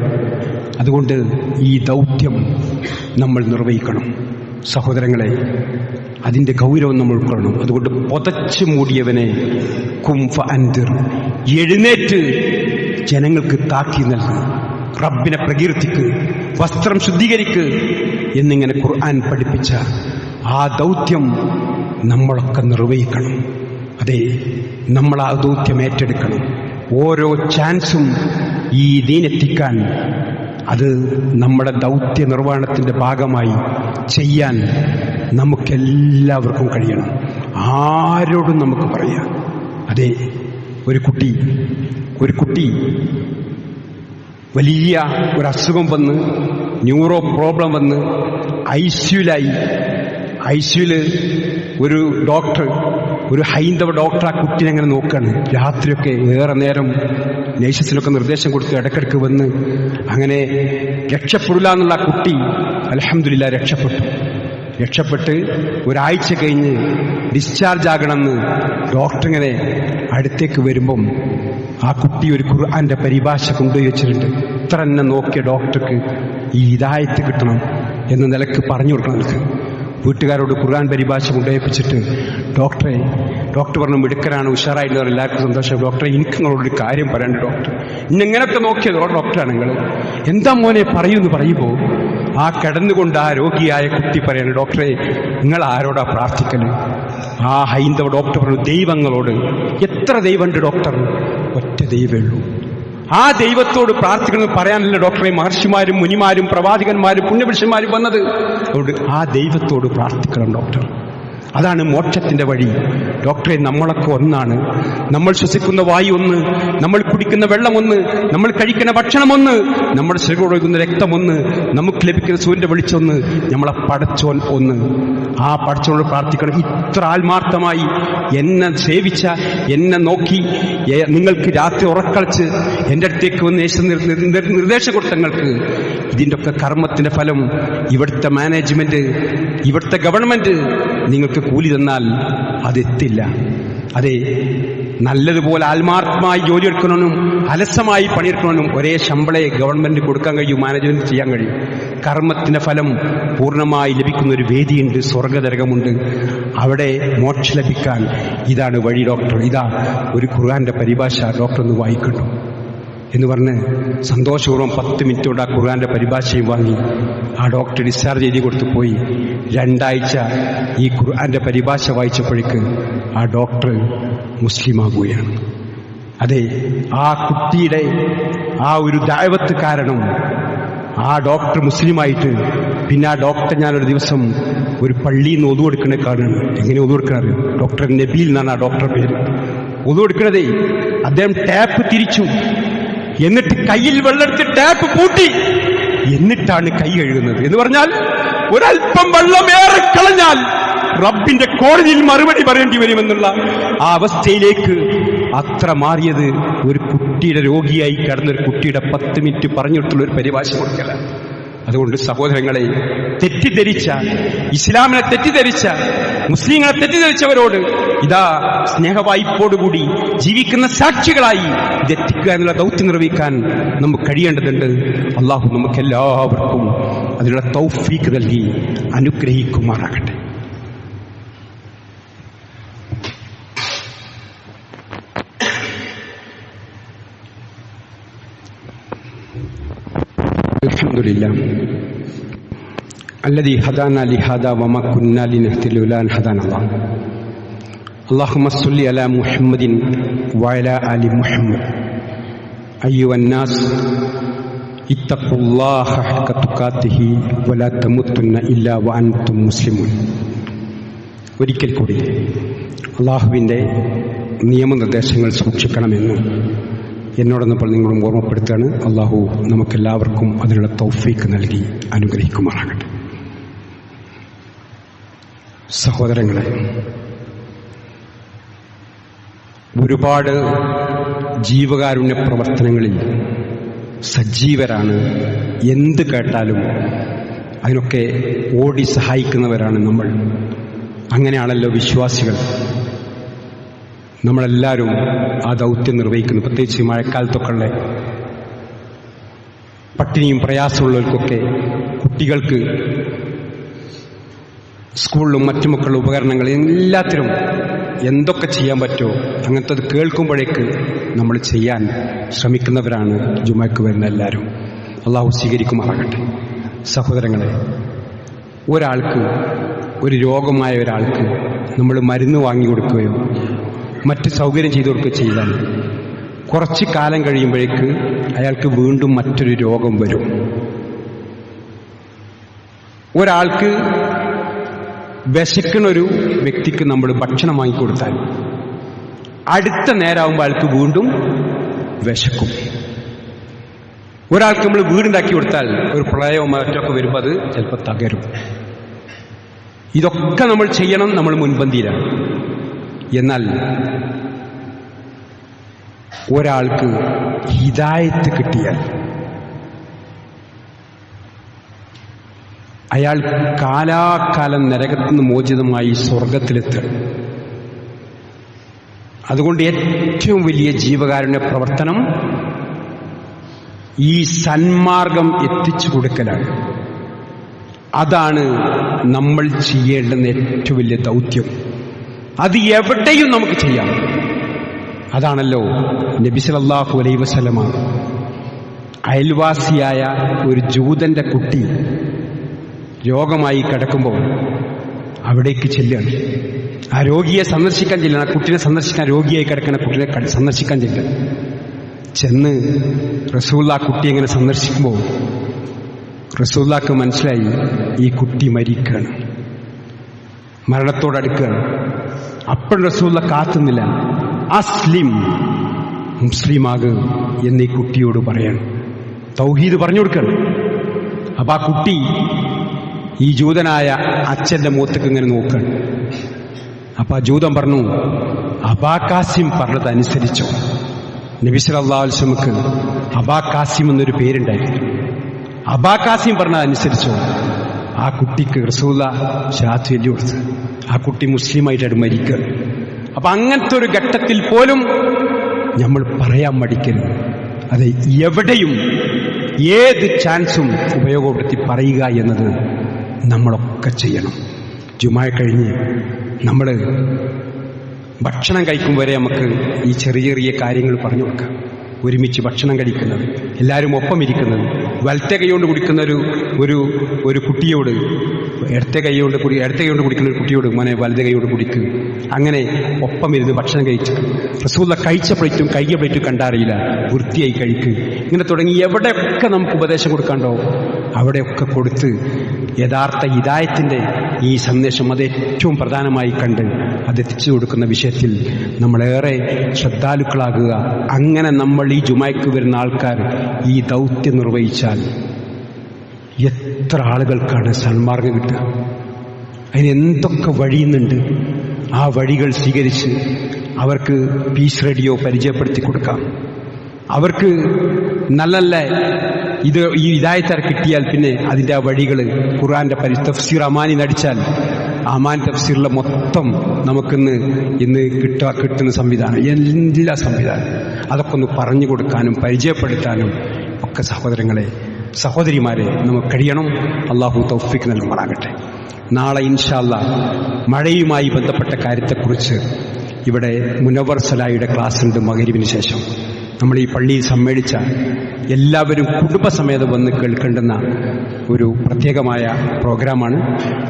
അതുകൊണ്ട് ഈ ദൗത്യം നമ്മൾ നിർവഹിക്കണം സഹോദരങ്ങളെ. അതിന്റെ ഗൗരവം നമ്മൾ ഉൾക്കൊള്ളണം. അതുകൊണ്ട് പൊതച്ചു മൂടിയവനെ കുംഫ അൻതിർ, എഴുന്നേറ്റ് ജനങ്ങൾക്ക് താക്കി നൽകുക, റബ്ബിനെ പ്രകീർത്തിക്ക്, വസ്ത്രം ശുദ്ധീകരിക്ക് എന്നിങ്ങനെ ഖുർആൻ പഠിപ്പിച്ച ആ ദൗത്യം നമ്മളൊക്കെ നിർവഹിക്കണം. അതെ, നമ്മൾ ആ ദൗത്യം ഏറ്റെടുക്കണം. ഓരോ ചാൻസും ഈ ദീനെത്തിക്കാൻ അത് നമ്മുടെ ദൗത്യ നിർവഹണത്തിന്റെ ഭാഗമായി ചെയ്യാൻ നമുക്കെല്ലാവർക്കും കഴിയണം. ആരോടും നമുക്ക് പറയാം. അതെ, ഒരു കുട്ടി വലിയ ഒരു അസുഖം വന്ന്, ന്യൂറോ പ്രോബ്ലം വന്ന് ഐസിയുല് ഒരു ഡോക്ടർ, ഒരു ഹൈന്ദവ ഡോക്ടർ ആ കുട്ടിനെ അങ്ങനെ നോക്കുകയാണ്. രാത്രിയൊക്കെ ഏറെ നേരം നേഴ്സസിനൊക്കെ നിർദ്ദേശം കൊടുത്ത് ഇടയ്ക്കിടയ്ക്ക് വന്ന് അങ്ങനെ രക്ഷപ്പെടില്ല എന്നുള്ള ആ കുട്ടി അൽഹംദുലില്ലാ രക്ഷപ്പെട്ട് ഒരാഴ്ച കഴിഞ്ഞ് ഡിസ്ചാർജ് ആകണമെന്ന് ഡോക്ടർ ഇങ്ങനെ അടുത്തേക്ക് വരുമ്പം ആ കുട്ടി ഒരു ഖുർആന്റെ പരിഭാഷ കൊണ്ടുപോയി വെച്ചിട്ടുണ്ട്. ഇത്ര തന്നെ നോക്കിയ ഡോക്ടർക്ക് ഈ ഹിദായത്ത് കിട്ടണം എന്ന നിലക്ക് പറഞ്ഞു കൊടുക്കണം. എനിക്ക് വീട്ടുകാരോട് ഖുർആൻ പരിഭാഷ കൊണ്ടുപോയിപ്പിച്ചിട്ട് ഡോക്ടർ പറഞ്ഞു മിടുക്കരാണ്, ഉഷാറായിട്ട് എല്ലാവർക്കും സന്തോഷം. ഡോക്ടറെ, എനിക്ക് നിങ്ങളോടൊരു കാര്യം പറയാണ്ട് ഡോക്ടർ, ഇന്നെങ്ങനൊക്കെ നോക്കിയതോ ഡോക്ടറാണ് നിങ്ങൾ, എന്താ മോനെ പറയൂന്ന് പറയുമ്പോൾ ആ കിടന്നുകൊണ്ട് ആ രോഗിയായ കുട്ടി പറയാണ്, ഡോക്ടറെ നിങ്ങൾ ആരോടാ പ്രാർത്ഥിക്കല്? ആ ഹൈന്ദവ ഡോക്ടർ പറഞ്ഞു, ദൈവങ്ങളോട്. എത്ര ദൈവമുണ്ട് ഡോക്ടർ? ഒറ്റ ദൈവമേ ഉള്ളൂ. ആ ദൈവത്തോട് പ്രാർത്ഥിക്കണമെന്ന് പറയാനല്ല ഡോക്ടറെ മഹർഷിമാരും മുനിമാരും പ്രവാചകന്മാരും പുണ്യപുരുഷന്മാരും വന്നത്. അതുകൊണ്ട് ആ ദൈവത്തോട് പ്രാർത്ഥിക്കണം ഡോക്ടർ. അതാണ് മോക്ഷത്തിന്റെ വഴി. ഡോക്ടറെ, നമ്മളൊക്കെ ഒന്നാണ്. നമ്മൾ ശ്വസിക്കുന്ന വായു ഒന്ന്, നമ്മൾ കുടിക്കുന്ന വെള്ളം ഒന്ന്, നമ്മൾ കഴിക്കുന്ന ഭക്ഷണം ഒന്ന്, നമ്മുടെ ശരീരം ഒഴുകുന്ന രക്തം ഒന്ന്, നമുക്ക് ലഭിക്കുന്ന സൂര്യന്റെ വെളിച്ചം ഒന്ന്, നമ്മളെ പടച്ചോൻ ഒന്ന്. ആ പടച്ചോനോട് പ്രാർത്ഥിക്കണം. ഇത്ര ആത്മാർത്ഥമായി എന്നെ സേവിച്ച, എന്നെ നോക്കി നിങ്ങൾക്ക് രാത്രി ഉറക്കളിച്ച് എൻ്റെ അടുത്തേക്ക് വന്ന് നിർദ്ദേശം കൊടുത്ത നിങ്ങൾക്ക് ഇതിൻ്റെ ഒക്കെ കർമ്മത്തിന്റെ ഫലം ഇവിടുത്തെ മാനേജ്മെന്റ്, ഇവിടുത്തെ ഗവൺമെന്റ് നിങ്ങൾക്ക് കൂലി തന്നാൽ അതെത്തില്ല. അതെ, നല്ലതുപോലെ ആത്മാർത്ഥമായി ജോലിയെടുക്കണമെന്നും അലസമായി പണിയെടുക്കണമെന്നും ഒരേ ശമ്പളേ ഗവൺമെന്റ് കൊടുക്കാൻ കഴിയും, മാനേജ്മെന്റ് ചെയ്യാൻ കഴിയും. കർമ്മത്തിന്റെ ഫലം പൂർണ്ണമായി ലഭിക്കുന്ന ഒരു വേദിയുണ്ട്, സ്വർഗനരകമുണ്ട്. അവിടെ മോക്ഷം ലഭിക്കാൻ ഇതാണ് വഴി ഡോക്ടർ. ഇതാ ഒരു ഖുർആന്റെ പരിഭാഷ ഡോക്ടർ ഒന്ന് വായിക്കണ്ടു എന്ന് പറഞ്ഞ് സന്തോഷപൂർവ്വം 10 മിനിറ്റ് കൊണ്ട് ആ ഖുർആന്റെ പരിഭാഷയും വാങ്ങി ആ ഡോക്ടർ ഡിസ്ചാർജ് ചെയ്ത് കൊടുത്തു പോയി. 2 ആഴ്ച ഈ ഖുർആന്റെ പരിഭാഷ വായിച്ചപ്പോഴേക്ക് ആ ഡോക്ടർ മുസ്ലിമാകുകയാണ്. അതെ, ആ കുട്ടിയുടെ ആ ഒരു ദഅവത്ത് കാരണം ആ ഡോക്ടർ മുസ്ലിമായിട്ട് പിന്നെ ആ ഡോക്ടർ ഞാനൊരു ദിവസം ഒരു പള്ളിയിൽ നിന്ന് ഒതു കൊടുക്കണേ കാണുന്നു. എങ്ങനെ ഒതു കൊടുക്കണത്? ഡോക്ടർ നബീൽ എന്നാണ് ആ ഡോക്ടറുടെ പേര്. ഒതു കൊടുക്കണതേ അദ്ദേഹം ടാപ്പ് തിരിച്ചു, എന്നിട്ട് കയ്യിൽ വെള്ളമെടുത്ത് ടാപ്പ് പൂട്ടി, എന്നിട്ടാണ് കൈ കഴുകുന്നത്. എന്ന് പറഞ്ഞാൽ ഒരൽപ്പം വെള്ളം ഏറെ കളഞ്ഞാൽ റബ്ബിന്റെ കോടതിയിൽ മറുപടി പറയേണ്ടി വരുമെന്നുള്ള ആ അവസ്ഥയിലേക്ക് അത്ര മാറിയത് ഒരു കുട്ടിയുടെ രോഗിയായി കിടന്നൊരു കുട്ടിയുടെ 10 മിനിറ്റ് പറഞ്ഞിട്ടുള്ള ഒരു പരിഭാഷ കൊടുക്കല. അതുകൊണ്ട് സഹോദരങ്ങളെ, തെറ്റിദ്ധരിച്ച ഇസ്ലാമിനെ തെറ്റിദ്ധരിച്ച മുസ്ലിങ്ങളെ തെറ്റിദ്ധരിച്ചവരോട് ഇതാ സ്നേഹവായ്പോടുകൂടി ജീവിക്കുന്ന സാക്ഷികളായി ഇതെത്തിക്കുക എന്നുള്ള ദൗത്യം നിർവഹിക്കാൻ നമുക്ക് കഴിയേണ്ടതുണ്ട്. അള്ളാഹു നമുക്കെല്ലാവർക്കും അതിനുള്ള തൗഫീക്ക് നൽകി അനുഗ്രഹിക്കുമാറാകട്ടെ. അൽഹംദുലില്ലാഹ് الذي هدانا لهذا وما كنا لنهتدي لولا أن هدانا الله. اللهم صل على محمد وعلى آل محمد. أيها الناس اتقوا الله حق تقاته ولا تموتن إلا وأنتم مسلمون. ഒരിക്കൽ കൂടി അള്ളാഹുവിൻ്റെ നിയമനിർദ്ദേശങ്ങൾ സൂക്ഷിക്കണമെന്നും എന്നോടൊന്നപ്പോൾ നിങ്ങളും ഓർമ്മപ്പെടുത്തുകയാണ്. അള്ളാഹു നമുക്കെല്ലാവർക്കും അതിനുള്ള തൗഫീക്ക് നൽകി അനുഗ്രഹിക്കുമാറാകട്ടെ. സഹോദരങ്ങളെ, ഒരുപാട് ജീവകാരുണ്യ പ്രവർത്തനങ്ങളിൽ സജീവരാണ്. എന്ത് കേട്ടാലും അതിനൊക്കെ ഓടി സഹായിക്കുന്നവരാണ് നമ്മൾ. അങ്ങനെയാണല്ലോ വിശ്വാസികൾ. നമ്മളെല്ലാവരും ആ ദൗത്യം നിർവഹിക്കുന്നു. പ്രത്യേകിച്ച് മഴക്കാലത്തൊക്കെ പട്ടിണിയും പ്രയാസമുള്ളവർക്കൊക്കെ കുട്ടികൾക്ക് സ്കൂളിലും മറ്റുമൊക്കെയുള്ള ഉപകരണങ്ങൾ എല്ലാത്തിനും എന്തൊക്കെ ചെയ്യാൻ പറ്റുമോ അങ്ങനത്തെ കേൾക്കുമ്പോഴേക്ക് നമ്മൾ ചെയ്യാൻ ശ്രമിക്കുന്നവരാണ് ജുമയ്ക്ക് വരുന്ന എല്ലാവരും. അള്ളാഹു സ്വീകരിക്കുമാറാകട്ടെ. സഹോദരങ്ങളെ, ഒരാൾക്ക്, ഒരു രോഗമായ ഒരാൾക്ക് നമ്മൾ മരുന്ന് വാങ്ങി കൊടുക്കുകയോ മറ്റ് സൗകര്യം ചെയ്തു കൊടുക്കുകയോ ചെയ്താൽ കുറച്ച് കാലം കഴിയുമ്പോഴേക്ക് അയാൾക്ക് വീണ്ടും മറ്റൊരു രോഗം വരും. ഒരാൾക്ക് വിശക്കുന്ന ഒരു വ്യക്തിക്ക് നമ്മൾ ഭക്ഷണം വാങ്ങിക്കൊടുത്താൽ അടുത്ത നേരമാകുമ്പോൾ അയാൾക്ക് വീണ്ടും വിശക്കും. ഒരാൾക്ക് നമ്മൾ വീടുണ്ടാക്കി കൊടുത്താൽ ഒരു പ്രളയമോ മറ്റൊക്കെ വരുമ്പോൾ അത് ചിലപ്പോൾ തകരും. ഇതൊക്കെ നമ്മൾ ചെയ്യണം, നമ്മൾ മുൻപന്തിയിലാണ്. എന്നാൽ ഒരാൾക്ക് ഹിദായത്ത് കിട്ടിയാൽ അയാൾ കാലാകാലം നരകത്തിൽ നിന്ന് മോചിതമായി സ്വർഗത്തിലെത്തും. അതുകൊണ്ട് ഏറ്റവും വലിയ ജീവകാരുണ്യ പ്രവർത്തനം ഈ സന്മാർഗം എത്തിച്ചു കൊടുക്കലാണ്. അതാണ് നമ്മൾ ചെയ്യേണ്ടുന്ന ഏറ്റവും വലിയ ദൗത്യം. അത് എവിടെയും നമുക്ക് ചെയ്യാം. അതാണല്ലോ നബി സല്ലല്ലാഹു അലൈഹി വസല്ലമ അയൽവാസിയായ ഒരു ജൂതന്റെ കുട്ടി രോഗമായി കിടക്കുമ്പോൾ അവിടേക്ക് ചെല്ലുകയാണ്. ആ രോഗിയെ സന്ദർശിക്കാൻ ചെല്ലുകയാണ്. ആ കുട്ടിനെ സന്ദർശിക്കാൻ, രോഗിയായി കിടക്കുന്ന കുട്ടിനെ സന്ദർശിക്കാൻ ചെല്ലുക. ചെന്ന് റസൂലുള്ളാഹി ആ കുട്ടിയെ ഇങ്ങനെ സന്ദർശിക്കുമ്പോൾ റസൂലുള്ളാഹിക്ക് മനസ്സിലായി ഈ കുട്ടി മരിക്കുകയാണ്, മരണത്തോടടുക്കുകയാണ്. അപ്പോൾ റസൂലുള്ളാഹി കാത്തുന്നില്ല, അസ്ലിം, മുസ്ലിമാക് എന്നീ കുട്ടിയോട് പറയാണ്. തൗഹീദ് പറഞ്ഞു കൊടുക്കണം. അപ്പൊ ആ കുട്ടി ഈ ജൂതനായ അച്ഛന്റെ മുഖത്തേക്ക് ഇങ്ങനെ നോക്കുകയാണ്. അപ്പൊ ആ ജൂതൻ പറഞ്ഞു, അബാ കാസിം പറഞ്ഞത് അനുസരിച്ചോ. നബി സല്ലല്ലാഹു അലൈഹി വസല്ലമക്ക് അബാ കാസിം എന്നൊരു പേരുണ്ടായിരുന്നു. അബാ കാസിം പറഞ്ഞത് അനുസരിച്ചോ. ആ കുട്ടിക്ക് റസൂലുള്ളാഹി ശഹാദത്ത് ചൊല്ലി കൊടുത്തു. ആ കുട്ടി മുസ്ലിമായിട്ടാണ് മരിക്കുക. അപ്പൊ അങ്ങനത്തെ ഒരു ഘട്ടത്തിൽ പോലും നമ്മൾ പറയാൻ മടിക്കരുത്. അതെ, എവിടെയും ഏത് ചാൻസും ഉപയോഗപ്പെടുത്തി പറയുക എന്നത് നമ്മളൊക്കെ ചെയ്യണം. ജുമാ കഴിഞ്ഞ് നമ്മൾ ഭക്ഷണം കഴിക്കും വരെ നമുക്ക് ഈ ചെറിയ ചെറിയ കാര്യങ്ങൾ പറഞ്ഞു കൊടുക്കാം. ഒരുമിച്ച് ഭക്ഷണം കഴിക്കുന്നത്, എല്ലാവരും ഒപ്പം ഇരിക്കുന്നത്, വലത്തെ കൈകൊണ്ട് കുടിക്കുന്ന ഒരു കുട്ടിയോട് ഇടത്തെ കൈകൊണ്ട് കുടിക്കുന്ന ഒരു കുട്ടിയോട് മോനെ വലത്തെ കൈകൊണ്ട് കുടിക്കുക. അങ്ങനെ ഒപ്പം ഇരുന്ന് ഭക്ഷണം കഴിച്ച് റസൂലുള്ളാഹി കഴിച്ച പ്ലേറ്റും കൈയ്യ പ്ലേറ്റും കണ്ടറിയില്ല, വൃത്തിയായി കഴിക്കുക. ഇങ്ങനെ തുടങ്ങി എവിടെയൊക്കെ നമുക്ക് ഉപദേശം കൊടുക്കാണ്ടോ അവിടെയൊക്കെ കൊടുത്ത് യഥാർത്ഥ ഹിദായത്തിന്റെ ഈ സന്ദേശം അത് ഏറ്റവും പ്രധാനമായി കണ്ട് അതെത്തിച്ചു കൊടുക്കുന്ന വിഷയത്തിൽ നമ്മളേറെ ശ്രദ്ധാലുക്കളാകുക. അങ്ങനെ നമ്മൾ ഈ ജുമായ്ക്ക് വരുന്ന ആൾക്കാർ ഈ ദൗത്യം നിർവഹിച്ചാൽ എത്ര ആളുകൾക്കാണ് സന്മാർഗം കിട്ടുക. അതിന് എന്തൊക്കെ വഴിയുന്നുണ്ട്. ആ വഴികൾ സ്വീകരിച്ച് അവർക്ക് പീസ് റേഡിയോ പരിചയപ്പെടുത്തി കൊടുക്കാം. അവർക്ക് നല്ല നല്ല ഈ ഹിദായത്ത് കിട്ടിയാൽ പിന്നെ അതിൻ്റെ ആ വഴികൾ ഖുർആന്റെ തഫ്സീർ അമാനി നടിച്ചാൽ അമാൻ തഫ്സീറിലെ മൊത്തം ഇന്ന് കിട്ടുന്ന സംവിധാനം, എല്ലാ സംവിധാനം അതൊക്കെ ഒന്ന് പറഞ്ഞു കൊടുക്കാനും പരിചയപ്പെടുത്താനും ഒക്കെ സഹോദരിമാരെ നമുക്ക് കഴിയണം. അള്ളാഹു തൗഫീഖ് നൽകുമാറാകട്ടെ. നാളെ ഇൻഷാ അല്ലാഹ് മഴയുമായി ബന്ധപ്പെട്ട കാര്യത്തെക്കുറിച്ച് ഇവിടെ മുനവ്വർ സലാഹിയുടെ ക്ലാസ് ഉണ്ട്. മഗ്‌രിബിന് ശേഷം നമ്മൾ ഈ പള്ളിയിൽ സമ്മേളിച്ച എല്ലാവരും കുടുംബസമേതം വന്ന് കേൾക്കേണ്ടുന്ന ഒരു പ്രത്യേകമായ പ്രോഗ്രാമാണ്.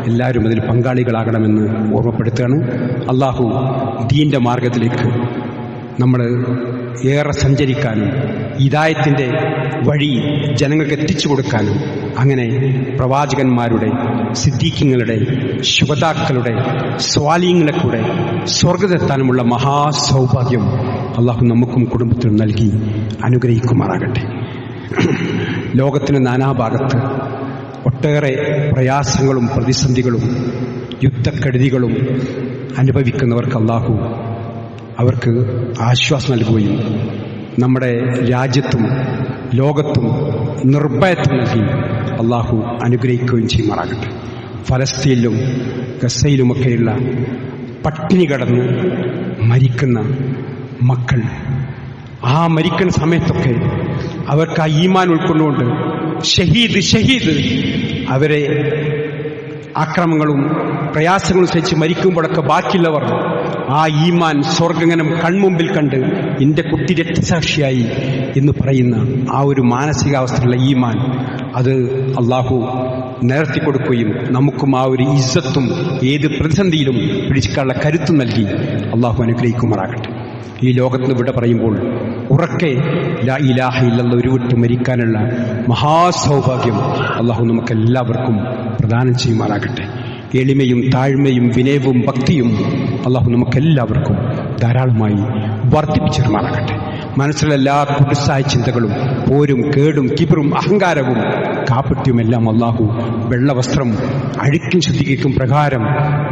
എല്ലാവരും അതിൽ പങ്കാളികളാകണമെന്ന് ഓർമ്മപ്പെടുത്തുകയാണ്. അള്ളാഹു ദീന്റെ മാർഗത്തിലേക്ക് നമ്മൾ ഏറെ സഞ്ചരിക്കാനും ഹിദായത്തിന്റെ വഴി ജനങ്ങൾക്ക് എത്തിച്ചു കൊടുക്കാനും അങ്ങനെ പ്രവാചകന്മാരുടെ, സിദ്ദീഖീങ്ങളുടെ, ശുഹദാക്കളുടെ, സ്വാലിഹീങ്ങളുടെ കൂടെ സ്വർഗ്ഗത്തെത്താനുമുള്ള മഹാസൗഭാഗ്യം അള്ളാഹു നമുക്കും കുടുംബത്തിനും നൽകി അനുഗ്രഹിക്കുമാറാകട്ടെ. ലോകത്തിന് നാനാഭാഗത്ത് ഒട്ടേറെ പ്രയാസങ്ങളും പ്രതിസന്ധികളും യുദ്ധക്കെടുതികളും അനുഭവിക്കുന്നവർക്ക് അള്ളാഹു അവർക്ക് ആശ്വാസം നൽകുകയും നമ്മുടെ രാജ്യത്തും ലോകത്തും നിർഭയത്വം നൽകി അള്ളാഹു അനുഗ്രഹിക്കുകയും ചെയ്യുമാറാകട്ടെ. ഫലസ്തീനിലും ഗസയിലുമൊക്കെയുള്ള പട്ടിണി കടന്ന് മരിക്കുന്ന മക്കൾ, ആ മരിക്കുന്ന സമയത്തൊക്കെ അവർക്ക് ആ ഈമാൻ ഉൾക്കൊണ്ടുകൊണ്ട് ഷഹീദ് അവരെ ആക്രമണങ്ങളും പ്രയാസങ്ങളും സഹിച്ച് മരിക്കുമ്പോഴൊക്കെ ബാക്കിയുള്ളവർ ആ ഈമാൻ സ്വർഗ്ഗനം കൺമുമ്പിൽ കണ്ട് എൻ്റെ കുട്ടി രക്തസാക്ഷിയായി എന്ന് പറയുന്ന ആ ഒരു മാനസികാവസ്ഥയിലുള്ള ഈമാൻ അത് അള്ളാഹു നേർത്തിക്കൊടുക്കുകയും നമുക്കും ആ ഒരു ഇസ്സത്തും ഏത് പ്രതിസന്ധിയിലും പിടിക്കാനുള്ള കരുത്തും നൽകി അള്ളാഹു അനുഗ്രഹിക്കുമാറാകട്ടെ. ഈ ലോകത്തിന് വിട പറയുമ്പോൾ ഉറക്കെ ലാ ഇലാഹ ഇല്ലല്ലാഹ് ഉരുവിട്ട് മരിക്കാനുള്ള മഹാസൗഭാഗ്യം അള്ളാഹു നമുക്കെല്ലാവർക്കും പ്രദാനം ചെയ്യുമാറാകട്ടെ. എളിമയും താഴ്മയും വിനയവും ഭക്തിയും അള്ളാഹു നമുക്കെല്ലാവർക്കും ധാരാളമായി വർദ്ധിപ്പിച്ചിരുമാറാകട്ടെ. മനസ്സിലെ എല്ലാ കുടുസായ ചിന്തകളും, പോരും കേടും കിബറും അഹങ്കാരവും കാപ്പട്യുമെല്ലാം അള്ളാഹു വെള്ളവസ്ത്രം അഴുക്കും ശുദ്ധിക്കും പ്രകാരം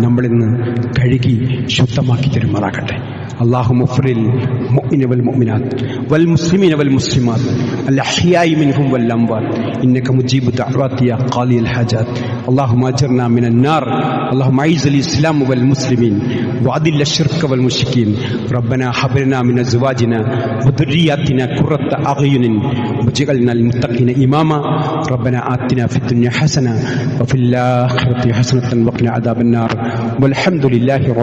നമ്മളിന്ന് കഴുകി ശുദ്ധമാക്കി തരുമാറാകട്ടെ. اللهم اغفر للمؤمنين والمؤمنات والمسلمين والمسلمات الأحياء منهم والأموات إنك مجيب الدعوات يا قاضي الحاجات. اللهم أجرنا من النار. اللهم أعز الإسلام والمسلمين وأذل الشرك والمشركين. ربنا هب لنا من أزواجنا وذرياتنا قرة أعين واجعلنا للمتقين إماما. ربنا آتنا في الدنيا حسنة وفي الآخرة حسنة وقنا عذاب النار. والحمد لله رب